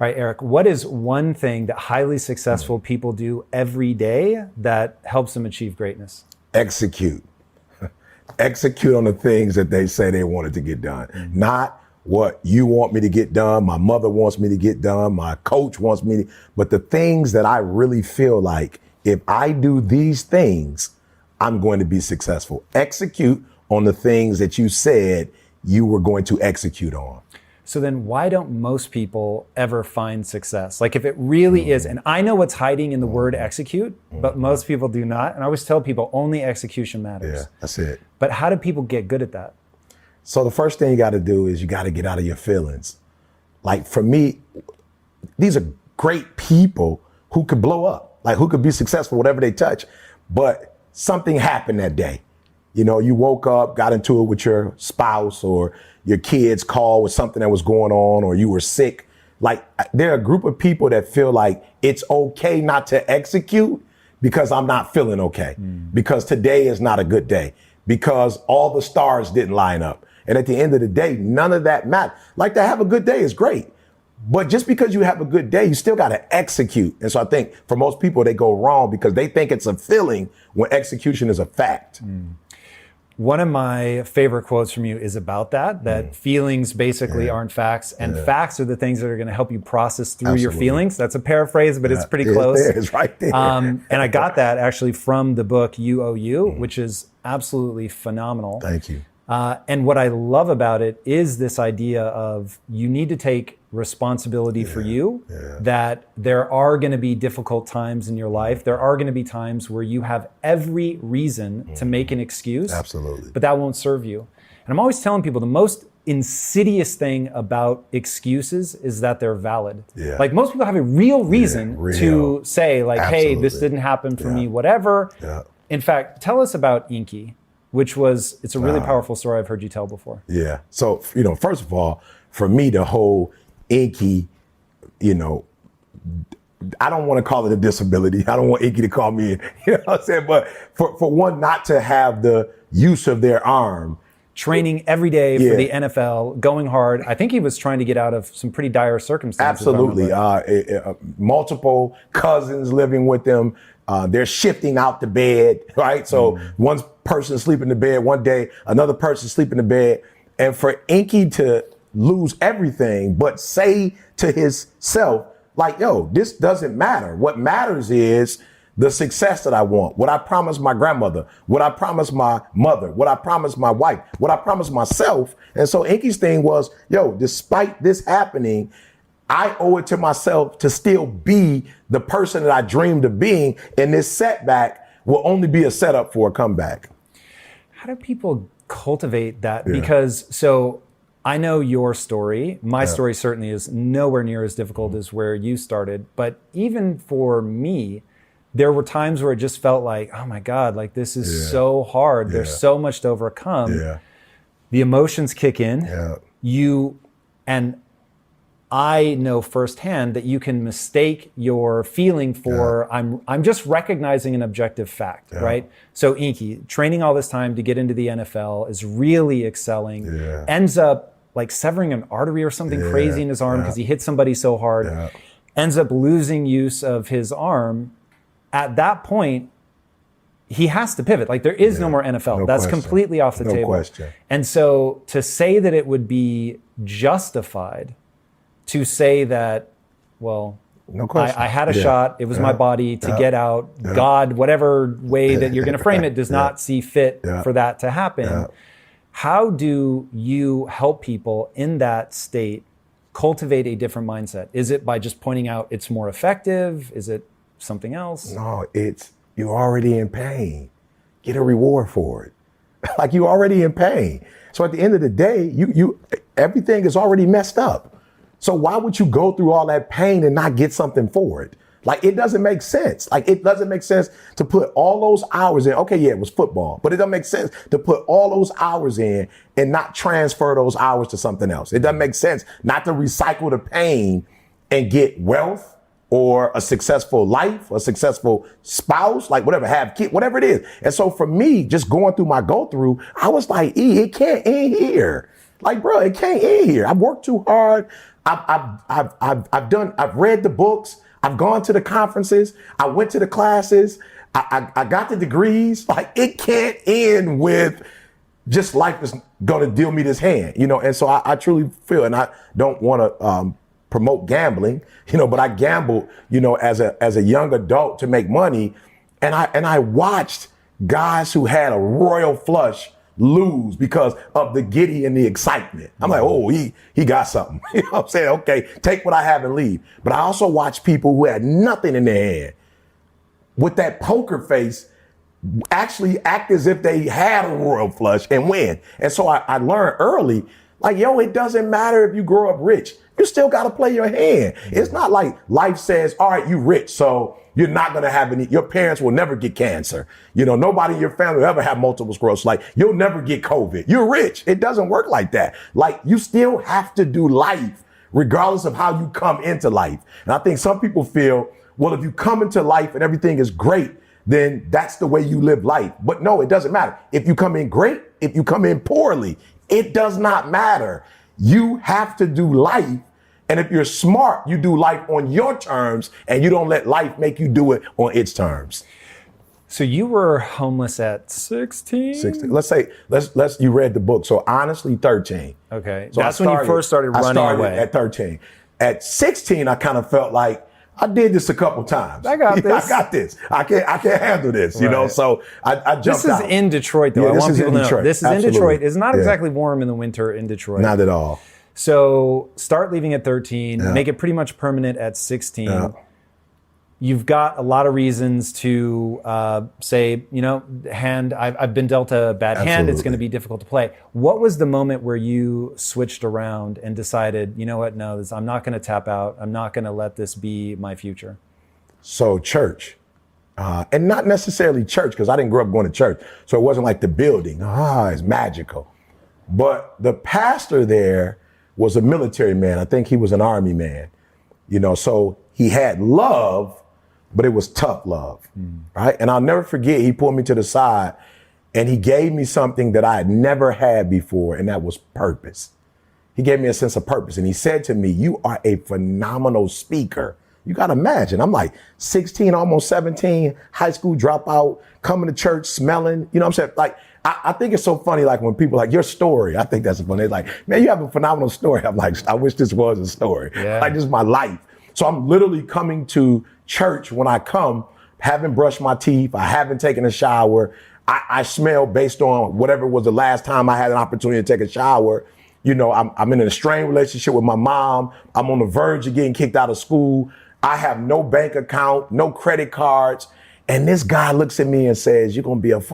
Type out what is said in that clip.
All right, Eric, what is one thing that highly successful people do every day that helps them achieve greatness? Execute. Execute on the things that they say they wanted to get done. Not what you want me to get done, my mother wants me to get done, my coach wants me to, but the things that I really feel like if I do these things, I'm going to be successful. Execute on the things that you said you were going to execute on. So then why don't most people ever find success? Like if it really is, and I know what's hiding in the word execute, but most people do not. And I always tell people only execution matters. Yeah, that's it. But how do people get good at that? So the first thing you got to do is you got to get out of your feelings. Like for me, these are great people who could blow up, like who could be successful, whatever they touch. But something happened that day. You know, you woke up, got into it with your spouse or your kids called with something that was going on or you were sick. Like there are a group of people that feel like it's okay not to execute because I'm not feeling okay, because today is not a good day, because all the stars didn't line up. And at the end of the day, none of that matters. Like to have a good day is great, but just because you have a good day, you still got to execute. And so I think for most people, they go wrong because they think it's a feeling when execution is a fact. One of my favorite quotes from you is about that feelings basically aren't facts, and facts are the things that are going to help you process through your feelings. That's a paraphrase, but it's pretty close. It's right there. And I got that actually from the book You Owe You, which is absolutely phenomenal. Thank you. And what I love about it is this idea of you need to take responsibility for you, that there are going to be difficult times in your life. There are going to be times where you have every reason to make an excuse. Absolutely. But that won't serve you. And I'm always telling people the most insidious thing about excuses is that they're valid. Yeah. Like most people have a real reason to say like, hey, this didn't happen for me, whatever. Yeah. In fact, tell us about Inky, which was, it's a really powerful story I've heard you tell before. Yeah. So, you know, first of all, for me, the whole Inky, you know, I don't want to call it a disability. I don't want Inky to call me, you know what I'm saying? But for one not to have the use of their arm. Training every day for the NFL, going hard. I think he was trying to get out of some pretty dire circumstances. Absolutely. Multiple cousins living with them. They're shifting out the bed, right? So one person sleep in the bed one day, another person sleep in the bed. And for Inky to lose everything, but say to himself, like, yo, this doesn't matter. What matters is the success that I want, what I promised my grandmother, what I promised my mother, what I promised my wife, what I promised myself. And so Inky's thing was, yo, despite this happening, I owe it to myself to still be the person that I dreamed of being. And this setback will only be a setup for a comeback. How do people cultivate that? Because so I know your story. My story certainly is nowhere near as difficult as where you started. But even for me, there were times where it just felt like, oh my God, like this is so hard. There's so much to overcome. The emotions kick in. And I know firsthand that you can mistake your feeling for I'm just recognizing an objective fact, right? So Inky, training all this time to get into the NFL, is really excelling, ends up like severing an artery or something crazy in his arm because he hit somebody so hard, ends up losing use of his arm. At that point, he has to pivot. Like there is no more NFL. No That's question. completely off the No table. question. And so to say that it would be justified to say that, well, No question. I had a shot. It was my body to get out. God, whatever way that you're going to frame it, does not see fit for that to happen. How do you help people in that state cultivate a different mindset? Is it by just pointing out it's more effective? Is it something else? No, it's you're already in pain. Get a reward for it. Like you're already in pain. So at the end of the day, you everything is already messed up. So why would you go through all that pain and not get something for it? Like, it doesn't make sense. Like, it doesn't make sense to put all those hours in. Okay, yeah, it was football, but it doesn't make sense to put all those hours in and not transfer those hours to something else. It doesn't make sense not to recycle the pain and get wealth or a successful life, a successful spouse, like whatever, have kids, whatever it is. And so for me, just going through my go through, I was like, it can't end here. Like, bro, it can't end here. I've worked too hard. I've read the books. I've gone to the conferences. I went to the classes. I got the degrees. Like, it can't end with just life is going to deal me this hand, And so I truly feel, and I don't want to promote gambling, but I gambled, as a young adult to make money. And I watched guys who had a royal flush lose because of the giddy and the excitement. I'm like, oh, he got something. I'm saying? Okay, take what I have and leave. But I also watched people who had nothing in their hand with that poker face actually act as if they had a royal flush and win. And so I learned early, like, it doesn't matter if you grow up rich. You still got to play your hand. It's not like life says, all right, you rich, so you're not going to have your parents will never get cancer. Nobody in your family will ever have multiple sclerosis. Like, you'll never get COVID. You're rich. It doesn't work like that. Like, you still have to do life regardless of how you come into life. And I think some people feel, well, if you come into life and everything is great, then that's the way you live life. But no, it doesn't matter. If you come in great, if you come in poorly, it does not matter. You have to do life. And if you're smart, you do life on your terms and you don't let life make you do it on its terms. So you were homeless at 16? 16. Let's you read the book. So honestly, 13. Okay. So that's when you first started running away. At 13. At 16, I kind of felt like I did this a couple times. I got this. I got this. I can handle this, Right. So I jumped This is out. in Detroit, though. Yeah, I this want is people in to know. Detroit. This is Absolutely. in Detroit. It's not Yeah. exactly warm in the winter in Detroit. Not at all. So start leaving at 13, Yeah. make it pretty much permanent at 16. Yeah. You've got a lot of reasons to say, I've been dealt a bad hand. It's Absolutely. going to be difficult to play. What was the moment where you switched around and decided, you know what, no, I'm not going to tap out. I'm not going to let this be my future? So church, and not necessarily church, because I didn't grow up going to church. So it wasn't like the building. It's magical. But the pastor there was a military man. I think he was an army man, so he had love, but it was tough love, right? And I'll never forget, he pulled me to the side and he gave me something that I had never had before, and that was purpose. He gave me a sense of purpose. And he said to me, you are a phenomenal speaker. You got to imagine, I'm like 16, almost 17, high school dropout, coming to church, smelling, what I'm saying? Like, I think it's so funny, like when people like your story, I think that's funny. They're like, man, you have a phenomenal story. I'm like, I wish this was a story. Yeah. Like, this is my life. So I'm literally coming to church when I come, haven't brushed my teeth. I haven't taken a shower. I smell based on whatever was the last time I had an opportunity to take a shower. I'm in a strained relationship with my mom. I'm on the verge of getting kicked out of school. I have no bank account, no credit cards. And this guy looks at me and says, you're going to be a